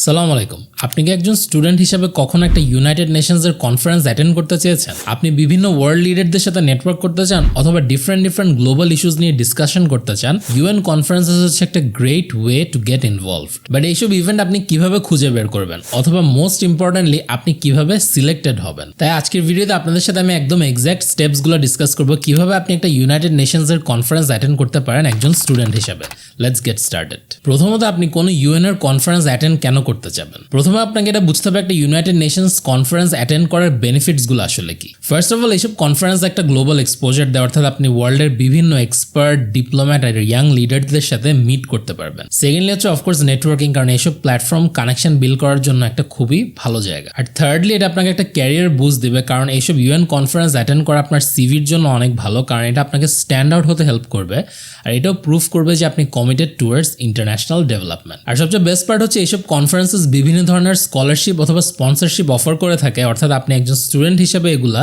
সালামু আলাইকুম। আপনি কি একজন স্টুডেন্ট হিসেবে কখনো একটা ইউনাইটেড নেশনসের কনফারেন্স অ্যাটেন্ড করতে চেয়েছেন? আপনি বিভিন্ন ওয়ার্ল্ড লিডারদের সাথে নেটওয়ার্ক করতে চান অথবা ডিফারেন্ট গ্লোবাল ইস্যুস নিয়ে ডিসকাশন করতে চান? ইউএন কনফারেন্সেস হচ্ছে একটা great way to get involved. But এইসব ইভেন্ট আপনি কিভাবে খুঁজে বের করবেন অথবা মোস্ট ইম্পর্টেন্টলি আপনি কিভাবে সিলেক্টেড হবেন? তাই আজকের ভিডিওতে আপনাদের সাথে আমি একদম এক্সাক্ট স্টেপসগুলো ডিসকাস করব কিভাবে আপনি একটা ইউনাইটেড নেশনসের কনফারেন্স অ্যাটেন্ড করতে পারেন একজন স্টুডেন্ট হিসেবে। Let's get started. প্রথমত আপনি কোনো ইউএন এর কনফারেন্স অ্যাটেন্ড কেন করতে চাবেন? প্রথমে আপনাকে এটা বুঝতে হবে একটা ইউনাইটেড নেশনস কনফারেন্স অ্যাটেন্ড করার বেনিফিটসগুলো আসলে কি। ফার্স্ট অফ অল, এইসব কনফারেন্স একটা গ্লোবাল এক্সপোজার দেয়, অর্থাৎ আপনি ওয়ার্ল্ডের বিভিন্ন এক্সপার্ট, ডিপ্লোম্যাট আর ইয়াং লিডারদের সাথে মিট করতে পারবেন। সেকেন্ডলি হচ্ছে অফকোর্স নেটওয়ার্কিং, কারণ এইসব প্ল্যাটফর্ম কানেকশন বিল্ড করার জন্য একটা খুবই ভালো জায়গা। আর থার্ডলি এটা আপনাকে একটা ক্যারিয়ার বুস্ট দিবে, কারণ এইসব ইউএন কনফারেন্স অ্যাটেন্ড করা আপনার সিভির জন্য অনেক ভালো, কারণ এটা আপনাকে স্ট্যান্ড আউট হতে হেল্প করবে আর এটাও প্রুফ করবে যে আপনি কমিটেড টুয়ার্ডস ইন্টারন্যাশনাল ডেভেলপমেন্ট। আর সবচেয়ে বেস্ট পার্ট হচ্ছে এইসব কনফারেন্সেস বিভিন্ন ধরনের স্কলারশিপ অথবা স্পন্সরশিপ অফার করে থাকে, অর্থাৎ আপনি একজন স্টুডেন্ট হিসেবে এগুলা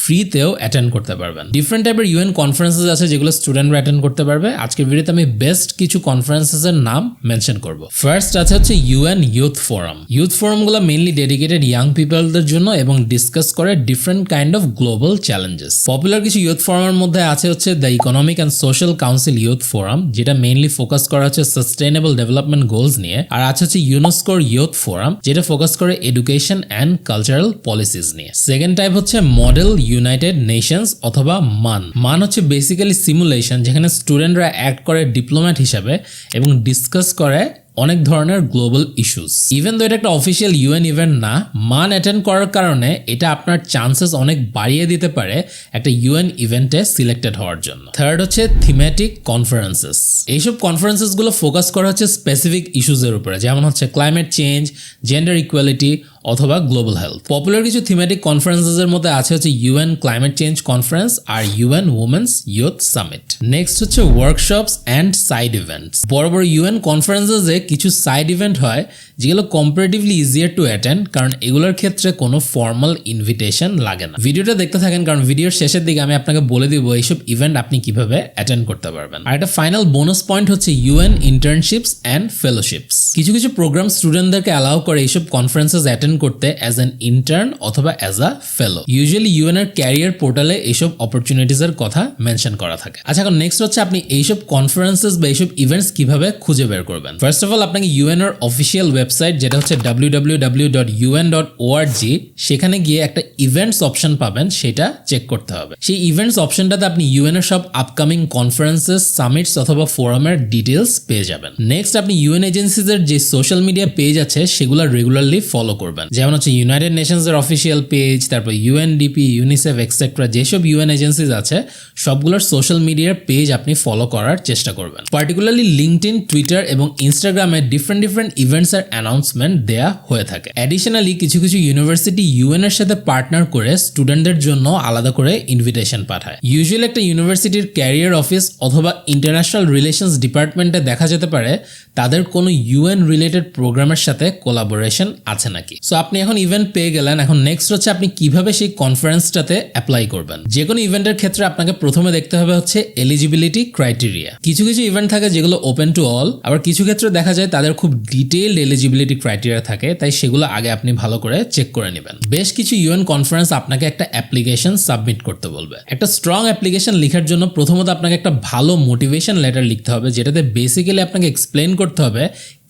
ফ্রিতেও অ্যাটেন্ড করতে পারবেন। ডিফারেন্ট টাইপের ইউএন কনফারেন্সেস আছে যেগুলো স্টুডেন্টরা অ্যাটেন্ড করতে পারবে। আজকের ভিডিওতে আমি বেস্ট কিছু কনফারেন্সেসের নাম মেনশন করব। ফার্স্ট হচ্ছে ইউএন ইউথ ফোরাম। ইউথ ফোরামগুলো মেইনলি ডেডিকেটেড ইয়াং পিপলদের জন্য এবং ডিসকাস করে different kind of global challenges. Popular কিছু ইউথ ফোরামের মধ্যে আছে হচ্ছে the economic and social council youth forum, যেটা মেইনলি ফোকাস করা হচ্ছে সাস্টেইনেবল ডেভেলপমেন্ট গোলস নিয়ে। আর আছে হচ্ছে ইউনেস্কোর ইউথ ফোরাম, যেটা ফোকাস করে এডুকেশন অ্যান্ড কালচারাল পলিসিস নিয়ে। সেকেন্ড টাইপ হচ্ছে মডেল ইউনাইটেড নেশনস অথবা মান। মান হচ্ছে বেসিক্যালি সিমুলেশন, যেখানে স্টুডেন্টরা অ্যাক্ট করে ডিপ্লোম্যাট হিসাবে এবং ডিসকাস করে অনেক ধরনের গ্লোবাল ইস্যুস। ইভেন তো এটা একটা অফিসিয়াল ইউএন ইভেন্ট না, মান অ্যাটেন্ড করার কারণে এটা আপনার চান্সেস অনেক বাড়িয়ে দিতে পারে একটা ইউএন ইভেন্টে সিলেক্টেড হওয়ার জন্য। থার্ড হচ্ছে থিমেটিক কনফারেন্সেস। এইসব কনফারেন্সেসগুলো ফোকাস করা হচ্ছে স্পেসিফিক ইস্যুসের উপরে, যেমন হচ্ছে ক্লাইমেট চেঞ্জ, জেন্ডার ইকুয়ালিটি অথবা গ্লোবাল হেলথ। পপুলার কিছু থিমেটিক কনফারেন্সেসের মধ্যে আছে হচ্ছে ইউএন ক্লাইমেট চেঞ্জ কনফারেন্স আর UN women's youth summit. Next হচ্ছে ওয়ার্কশপস অ্যান্ড সাইড ইভেন্টস। বড় বড় ইউএন কনফারেন্সেসে কিছু সাইড ইভেন্ট হয় যেগুলো কম্পারেটিভলি ইজিয়ার টু অ্যাটেন্ড, কারণ এগুলোর ক্ষেত্রে কোনো ফর্মাল ইনভিটেশন লাগে না। ভিডিওটা দেখতে থাকেন, কারণ ভিডিওর শেষের দিকে আমি আপনাকে বলে দিব এইসব ইভেন্ট আপনি কিভাবে অ্যাটেন্ড করতে পারবেন। আর একটা ফাইনাল বোনাস পয়েন্ট হচ্ছে ইউএন ইন্টার্নশিপস অ্যান্ড ফেলোশিপস। কিছু প্রোগ্রাম স্টুডেন্টদেরকে অ্যালাউ করে এইসব কনফারেন্সেস অ্যাটেন্ড করতে অ্যাজ অ্যান ইন্টার্ন অথবা as a fellow. Usually UN এর ক্যারিয়ার পোর্টালে এইসব অপরচুনিটিস এর কথা মেনশন করা থাকে। আচ্ছা, এখন নেক্সট হচ্ছে আপনি এইসব কনফারেন্সেস বা এইসব ইভেন্টস কিভাবে খুঁজে বের করবেন। ফার্স্ট অফ অল, আপনাকে ইউএন এর অফিসিয়াল ওয়েবসাইট, যেটা হচ্ছে www.un.org, সেখানে গিয়ে একটা ইভেন্টস অপশন পাবেন, সেটা চেক করতে হবে। সেই ইভেন্টস অপশনটাতে আপনি ইউএন এর সব আপকামিং কনফারেন্সেস, সামিটস অথবা ফোরামের ডিটেলস পেয়ে যাবেন। নেক্সট আপনি ইউএন এজেন্সিজ এর যে সোশ্যাল মিডিয়া পেজ আছে সেগুলো রেগুলারলি ফলো করবেন, যেমন হচ্ছে ইউনাইটেড নেশনস এর অফিসিয়াল পেজ, তারপর ইউএনডিপি, ইউনিসেফ এক্সেট্রা। যেসব ইউএন এজেন্সিজ আছে সবগুলোর সোশ্যাল মিডিয়ার পেজ আপনি ফলো করার চেষ্টা করবেন। পার্টিকুলারলি লিঙ্কডইন, টুইটার এবং ইনস্টাগ্রামে ডিফারেন্ট ইভেন্টস এর অ্যানাউন্সমেন্ট দেয়া হয়ে থাকে। অ্যাডিশনালি কিছু ইউনিভার্সিটি ইউএন এর সাথে পার্টনার করে স্টুডেন্টদের জন্য আলাদা করে ইনভিটেশন পাঠায়। ইউজুয়ালি একটা ইউনিভার্সিটির ক্যারিয়ার অফিস অথবা ইন্টারন্যাশনাল রিলেশনস ডিপার্টমেন্টে দেখা যেতে পারে তাদের কোনো ইউএন রিলেটেড প্রোগ্রামের সাথে কোলাবোরেশন আছে নাকি। সো আপনি এখন ইভেন্ট পেয়ে গেলেন, এখন নেক্সট হচ্ছে আপনি কিভাবে সেই কনফারেন্সটাতে অ্যাপ্লাই করবেন। যে কোনো ইভেন্টের ক্ষেত্রে আপনাকে প্রথমে দেখতে হবে হচ্ছে এলিজিবিলিটি ক্রাইটেরিয়া। কিছু ইভেন্ট থাকে যেগুলো ওপেন টু অল, আবার কিছু ক্ষেত্রে দেখা যায় তাদের খুব ডিটেইলড এলিজিবিলিটি ক্রাইটেরিয়া থাকে, তাই সেগুলো আগে আপনি ভালো করে চেক করে নেবেন। বেশ কিছু ইউএন কনফারেন্স আপনাকে একটা অ্যাপ্লিকেশন সাবমিট করতে বলবে। একটা স্ট্রং অ্যাপ্লিকেশন লেখার জন্য প্রথমত আপনাকে একটা ভালো মোটিভেশন লেটার লিখতে হবে, যেটাতে বেসিক্যালি আপনাকে এক্সপ্লেন করতে হবে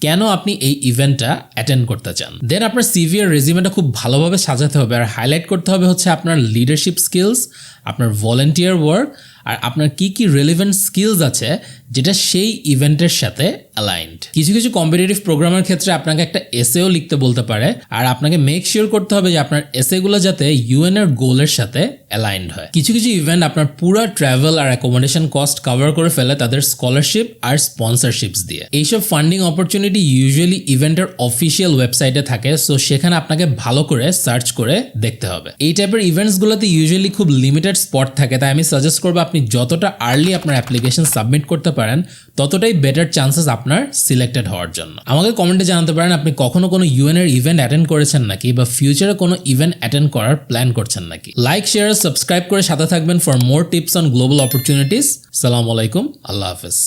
কেন আপনি এই ইভেন্টটা অ্যাটেন্ড করতে চান। দেন আপনার সিভি আর রেজিউমেটা খুব ভালোভাবে সাজাতে হবে আর হাইলাইট করতে হবে হচ্ছে আপনার লিডারশিপ স্কিলস, আপনার ভলান্টিয়ার ওয়ার্ক আর আপনার কি রিলেভেন্ট স্কিলস আছে যেটা সেই ইভেন্টের সাথে অ্যালাইনড। কিছু কম্পিটিটিভ প্রোগ্রামের ক্ষেত্রে আপনাকে একটা এসেও লিখতে বলতে পারে, আর আপনাকে মেক শিওর করতে হবে যে আপনার এসেগুলো যাতে ইউএন এর গোলের সাথে অ্যালাইনড হয়। কিছু ইভেন্ট আপনার পুরো ট্রাভেল আর অ্যাকোমোডেশন কস্ট কভার করে ফেলে তাদের স্কলারশিপ আর স্পন্সরশিপস দিয়ে। এইসব ফান্ডিং অপরচুনিটি ইউজুয়ালি ইভেন্টের অফিসিয়াল ওয়েবসাইটে থাকে, সো সেখানে আপনাকে ভালো করে সার্চ করে দেখতে হবে। এই টাইপের ইভেন্টসগুলোতে ইউজুয়ালি খুব লিমিটেড স্পট থাকে, তাই আমি সাজেস্ট করবো আপনি যতটা আর্লি আপনার অ্যাপ্লিকেশন সাবমিট করতে পারেন ততটাই বেটার চান্সেস আপনার সিলেক্টেড হওয়ার জন্য। আমাকে কমেন্টে জানাতে পারেন আপনি কখনো কোনো ইউএন এর ইভেন্ট অ্যাটেন্ড করেছেন নাকি, বা ফিউচারে কোনো ইভেন্ট অ্যাটেন্ড করার প্ল্যান করছেন নাকি। লাইক, শেয়ার, সাবস্ক্রাইব করে সাথে থাকবেন for more tips on global opportunities. আসসালামু আলাইকুম, আল্লাহ হাফেজ।